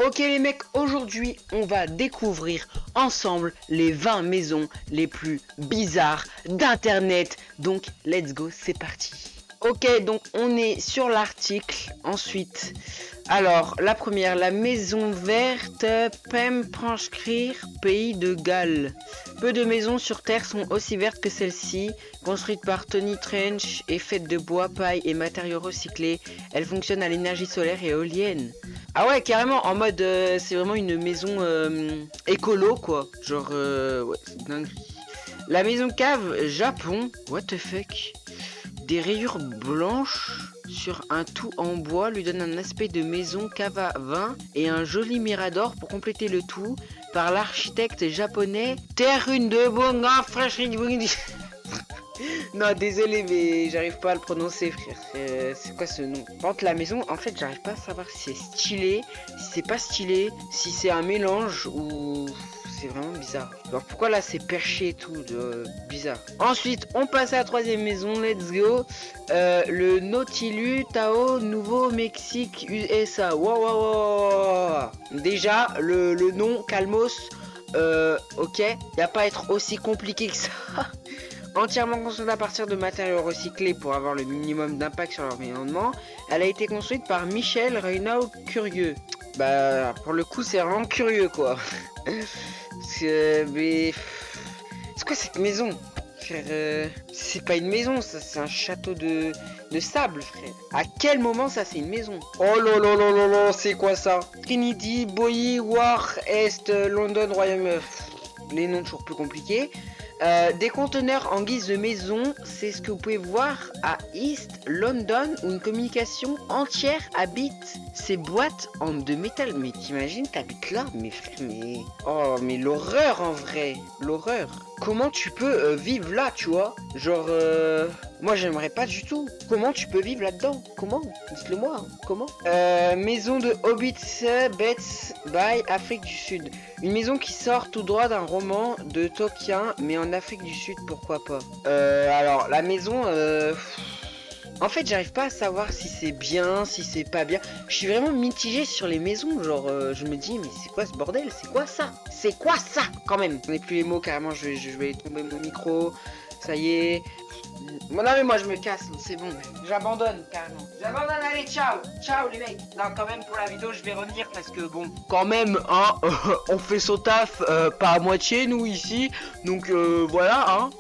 Ok les mecs, aujourd'hui on va découvrir ensemble les 20 maisons les plus bizarres d'internet. Donc let's go, c'est parti. Ok, donc on est sur l'article. Ensuite, alors la première, la maison verte Pembrokeshire, pays de Galles. Peu de maisons sur Terre sont aussi vertes que celle-ci. Construite par Tony Trench et faite de bois, paille et matériaux recyclés, elle fonctionne à l'énergie solaire et éolienne. Ah ouais, carrément, en mode, c'est vraiment une maison écolo, quoi. Genre, ouais, c'est dingue. La maison cave Japon, what the fuck. Des rayures blanches sur un tout en bois lui donnent un aspect de maison cave à vin et un joli mirador pour compléter le tout par l'architecte japonais Terune de Bonga Fresh. Non, désolé, mais j'arrive pas à le prononcer, frère. C'est quoi ce nom? Par contre, la maison, en fait, j'arrive pas à savoir si c'est stylé, si c'est pas stylé, si c'est un mélange ou c'est vraiment bizarre. Alors pourquoi là c'est perché et tout, bizarre. Ensuite, on passe à la troisième maison, let's go. Le Nautilus Tao Nouveau-Mexique USA. Wow, wow, wow. Déjà, le nom, Calmos, ok, y a pas à être aussi compliqué que ça. Entièrement construite à partir de matériaux recyclés pour avoir le minimum d'impact sur l'environnement, elle a été construite par Michel Renaud Curieux. Bah, pour le coup, c'est vraiment curieux, quoi. Mais... c'est quoi cette maison? C'est pas une maison, ça, c'est un château de sable, frère. À quel moment ça, c'est une maison? Oh là, c'est quoi ça? Trinity, Bowie, War, Est, London, Royaume... les noms toujours plus compliqués. Des conteneurs en guise de maison, c'est ce que vous pouvez voir à East London où une communication entière habite ces boîtes de métal. Mais t'imagines, t'habites là? Mais frère, mais... oh, mais l'horreur en vrai, l'horreur. Comment tu peux vivre là, tu vois? Genre, moi j'aimerais pas du tout. Comment tu peux vivre là-dedans? Comment? Dites-le moi, hein. Comment? Maison de Hobbits Bets by Afrique du Sud. Une maison qui sort tout droit d'un roman de Tolkien, mais en Afrique du Sud, pourquoi pas? Alors, la maison, en fait, j'arrive pas à savoir si c'est bien, si c'est pas bien. Je suis vraiment mitigé sur les maisons, genre, je me dis, mais c'est quoi ce bordel? C'est quoi ça? C'est quoi ça? Quand même, on n'est plus les mots, carrément, je vais tomber mon micro, ça y est. Bon, non mais moi je me casse, c'est bon, j'abandonne carrément. J'abandonne, allez, ciao. Ciao les mecs. Non, quand même pour la vidéo je vais revenir parce que bon, quand même, hein, on fait son taf pas à moitié nous ici. Donc voilà, hein.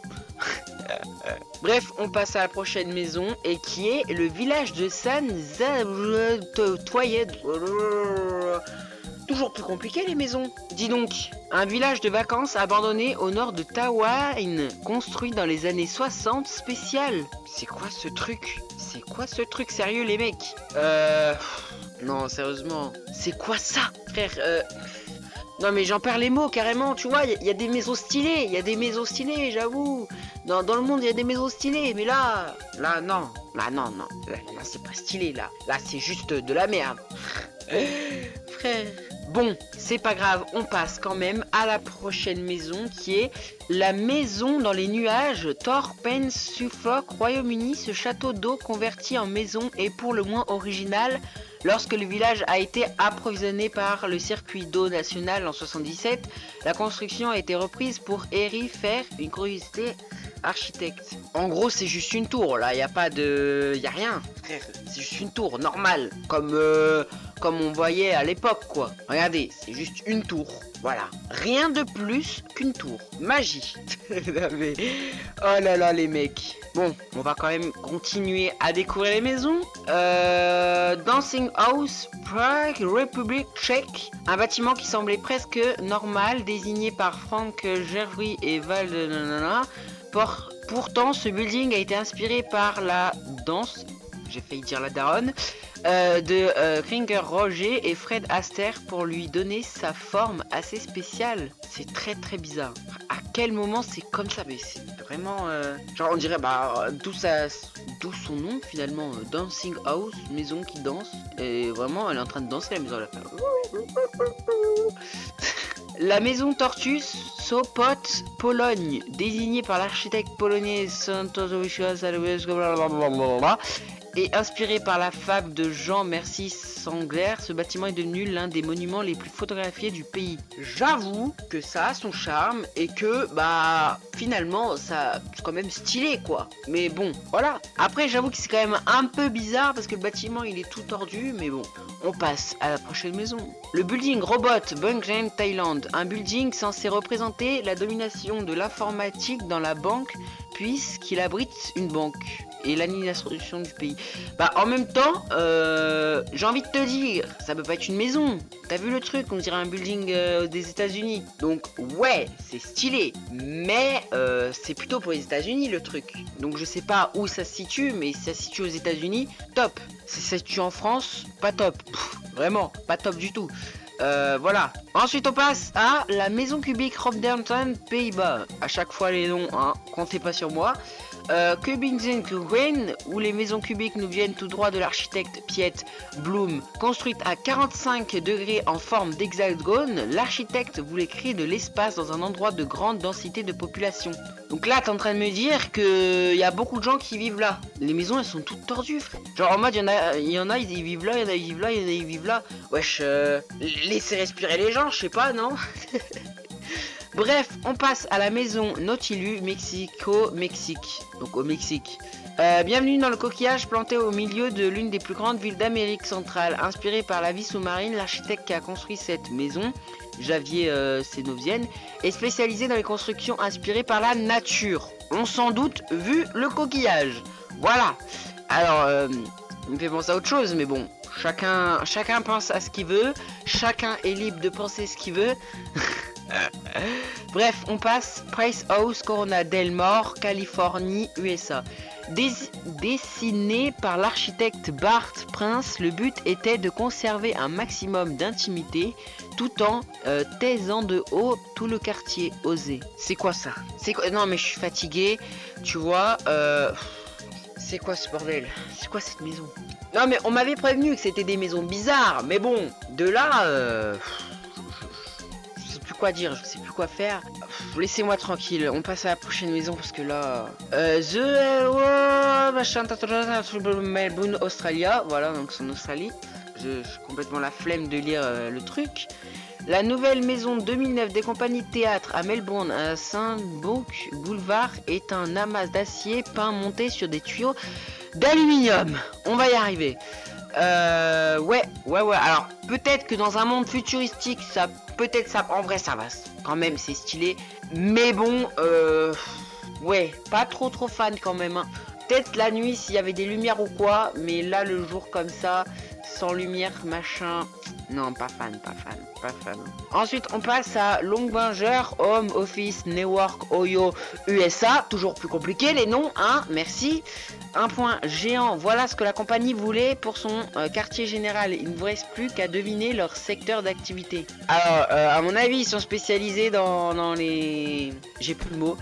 Bref, on passe à la prochaine maison et qui est le village de San Toyed. Toujours plus compliqué les maisons. Dis donc, un village de vacances abandonné au nord de Tawain, construit dans les années 60 spécial. C'est quoi ce truc? C'est quoi ce truc sérieux les mecs? Non, sérieusement. C'est quoi ça, frère? Non mais j'en perds les mots carrément, tu vois, il y a des maisons stylées, il y a des maisons stylées, j'avoue. Dans le monde, il y a des maisons stylées, mais là, non. Là, c'est pas stylé, là. Là, c'est juste de la merde. Frère. Bon, c'est pas grave, on passe quand même à la prochaine maison qui est la maison dans les nuages, Thorpen, Suffolk, Royaume-Uni. Ce château d'eau converti en maison est pour le moins original. Lorsque le village a été approvisionné par le circuit d'eau national en 77, la construction a été reprise pour Henry Fair, une curiosité architecte. En gros, c'est juste une tour, là, y a pas de... y a rien, frère, c'est juste une tour, normale, comme on voyait à l'époque, quoi. Regardez, c'est juste une tour, voilà. Rien de plus qu'une tour. Magie. Mais... oh là là, les mecs. Bon, on va quand même continuer à découvrir les maisons. Dancing House, Prague, République tchèque. Un bâtiment qui semblait presque normal, désigné par Frank Gervry et Val de Nanana. Pourtant, ce building a été inspiré par la danse, j'ai failli dire la daronne, de Kringer Roger et Fred Astaire pour lui donner sa forme assez spéciale. C'est très très bizarre. À quel moment c'est comme ça? Mais c'est vraiment... genre on dirait, d'où son nom finalement, Dancing House, maison qui danse. Et vraiment elle est en train de danser la maison à la fin. La maison Tortus, Sopot, Pologne, désignée par l'architecte polonais Santos et inspirée par la fable de Jean Merci rectangulaire, ce bâtiment est devenu l'un des monuments les plus photographiés du pays. J'avoue que ça a son charme et que bah finalement ça c'est quand même stylé quoi. Mais bon, voilà. Après j'avoue que c'est quand même un peu bizarre parce que le bâtiment il est tout tordu, mais bon, on passe à la prochaine maison. Le building Robot Bangkok, Thaïlande, un building censé représenter la domination de l'informatique dans la banque puisqu'il abrite une banque et l'administration du pays. Bah en même temps, j'ai envie de te dire, ça peut pas être une maison. T'as vu le truc, on dirait un building des États-Unis. Donc ouais, c'est stylé, mais c'est plutôt pour les États-Unis le truc. Donc je sais pas où ça se situe, mais si ça se situe aux États-Unis, top. Si ça se situe en France, pas top. Pff, vraiment, pas top du tout. Voilà. Ensuite on passe à la maison cubique Rotterdam, Pays-Bas. À chaque fois les noms, hein, comptez pas sur moi. Kubinzenkuren, où les maisons cubiques nous viennent tout droit de l'architecte Piet Bloem. Construite à 45 degrés en forme d'hexagone, l'architecte voulait créer de l'espace dans un endroit de grande densité de population. Donc là, t'es en train de me dire que y a beaucoup de gens qui vivent là. Les maisons, elles sont toutes tordues, frère. Genre en mode, il y en a, ils vivent là, il y en a, ils vivent là, il y en a, ils vivent là. Wesh, laissez respirer les gens, je sais pas, non? Bref, on passe à la maison Nautilus, Mexique. Donc au Mexique. Bienvenue dans le coquillage planté au milieu de l'une des plus grandes villes d'Amérique centrale. Inspiré par la vie sous-marine, l'architecte qui a construit cette maison, Javier Sénovienne, est spécialisé dans les constructions inspirées par la nature. On s'en doute vu le coquillage. Voilà. Alors, il me fait penser à autre chose, mais bon. Chacun pense à ce qu'il veut. Chacun est libre de penser ce qu'il veut. Bref, on passe Price House, Corona del Mar, Californie, USA. Dessiné par l'architecte Bart Prince, le but était de conserver un maximum d'intimité tout en taisant de haut tout le quartier osé. C'est quoi ça? C'est quoi? Non mais je suis fatigué, tu vois. C'est quoi ce bordel? C'est quoi cette maison? Non mais on m'avait prévenu que c'était des maisons bizarres, mais bon, de là, je sais plus quoi dire, je sais plus quoi faire. Laissez-moi tranquille, on passe à la prochaine maison parce que là... Melbourne, Australia, voilà, donc c'est en Australie. J'ai complètement la flemme de lire le truc. La nouvelle maison 2009 des compagnies de théâtre à Melbourne, à Saint-Bouc Boulevard, est un amas d'acier peint monté sur des tuyaux d'aluminium. On va y arriver. Ouais. Alors, peut-être que dans un monde futuristique, en vrai, ça va. Quand même, c'est stylé. Mais bon, ouais, pas trop fan quand même. Hein. Peut-être la nuit s'il y avait des lumières ou quoi. Mais là, le jour comme ça, sans lumière, machin... Non, pas fan. Ensuite, on passe à Longbinger, Home Office, Newark, Ohio, USA. Toujours plus compliqué les noms, hein, merci. Un point géant, voilà ce que la compagnie voulait pour son quartier général. Il ne vous reste plus qu'à deviner leur secteur d'activité. Alors, à mon avis, ils sont spécialisés dans les... J'ai plus le mot.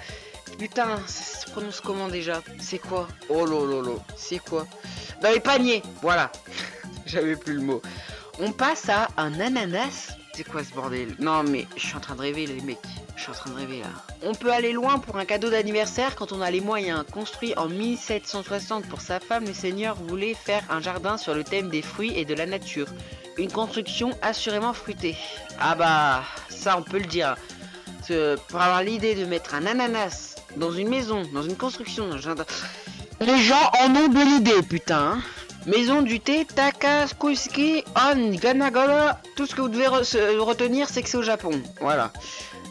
Putain, ça se prononce comment déjà? C'est quoi? Oh lolo, c'est quoi? Dans les paniers, voilà. J'avais plus le mot. On passe à un ananas. C'est quoi ce bordel? Non mais je suis en train de rêver les mecs. Je suis en train de rêver là. On peut aller loin pour un cadeau d'anniversaire quand on a les moyens. Construit en 1760 pour sa femme, le seigneur voulait faire un jardin sur le thème des fruits et de la nature. Une construction assurément fruitée. Ah bah ça on peut le dire. Pour avoir l'idée de mettre un ananas dans une maison, dans une construction, dans un jardin... Les gens en ont de l'idée putain hein. Maison du thé Takakuski on Ganagara. Tout ce que vous devez retenir, c'est que c'est au Japon. Voilà.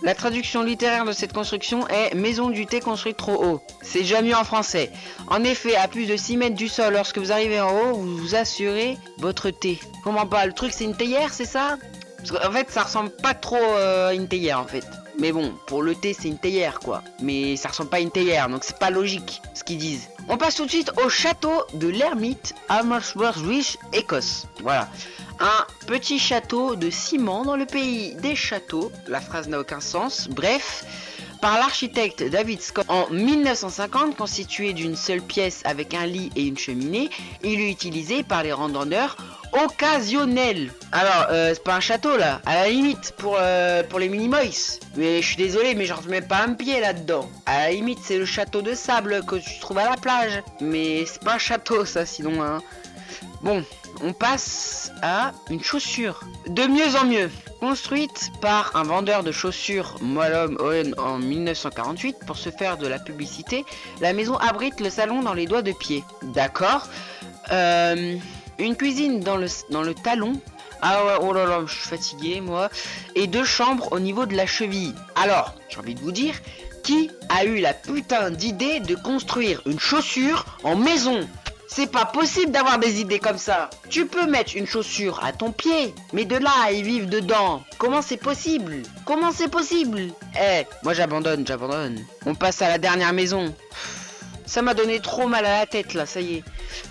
La traduction littéraire de cette construction est maison du thé construite trop haut. C'est déjà mieux en français. En effet, à plus de 6 mètres du sol, lorsque vous arrivez en haut, vous vous assurez votre thé. Comment pas? Le truc, c'est une théière, c'est ça? Parce qu'en fait, ça ressemble pas trop à une théière en fait. Mais bon, pour le thé, c'est une théière quoi. Mais ça ressemble pas à une théière, donc c'est pas logique ce qu'ils disent. On passe tout de suite au château de l'Ermite à Marshworth, Écosse. Voilà. Un petit château de ciment dans le pays des châteaux. La phrase n'a aucun sens. Bref, par l'architecte David Scott en 1950, constitué d'une seule pièce avec un lit et une cheminée, il est utilisé par les randonneurs occasionnels. Alors, c'est pas un château là, à la limite pour les Minimoys. Mais je suis désolé, mais j'en remets pas un pied là-dedans. À la limite, c'est le château de sable que tu trouves à la plage. Mais c'est pas un château ça, sinon. Hein. Bon, On passe à une chaussure. De mieux en mieux. Construite par un vendeur de chaussures Malum Owen en 1948 pour se faire de la publicité, la maison abrite le salon dans les doigts de pied. D'accord. Une cuisine dans le talon. Ah ouais, oh là là, je suis fatigué moi. Et 2 chambres au niveau de la cheville. Alors, j'ai envie de vous dire, qui a eu la putain d'idée de construire une chaussure en maison? C'est pas possible d'avoir des idées comme ça. Tu peux mettre une chaussure à ton pied, mais de là à y vivre dedans, comment c'est possible? Comment c'est possible? Moi j'abandonne. On passe à la dernière maison. Ça m'a donné trop mal à la tête là, ça y est.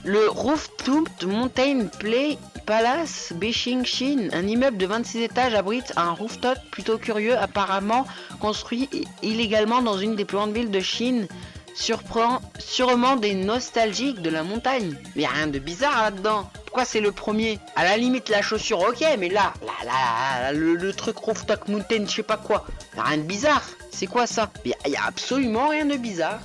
Le Rooftop Mountain Play Palace Beijing Chine, un immeuble de 26 étages abrite un rooftop plutôt curieux, apparemment construit illégalement dans une des plus grandes villes de Chine. Surprend sûrement des nostalgiques de la montagne. Mais y a rien de bizarre là-dedans. Pourquoi c'est le premier? À la limite la chaussure, ok, mais là, le truc Rooftop Mountain, je sais pas quoi. Y a rien de bizarre. C'est quoi ça? Y a absolument rien de bizarre.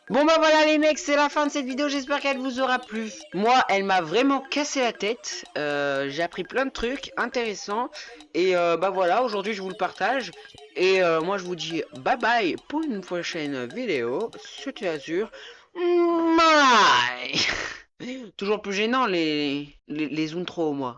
Bon bah voilà les mecs, c'est la fin de cette vidéo, j'espère qu'elle vous aura plu. Moi, elle m'a vraiment cassé la tête, j'ai appris plein de trucs intéressants. Et bah voilà, aujourd'hui je vous le partage. Et moi je vous dis bye bye pour une prochaine vidéo. C'était Azur. Bye. Toujours plus gênant les intros moi.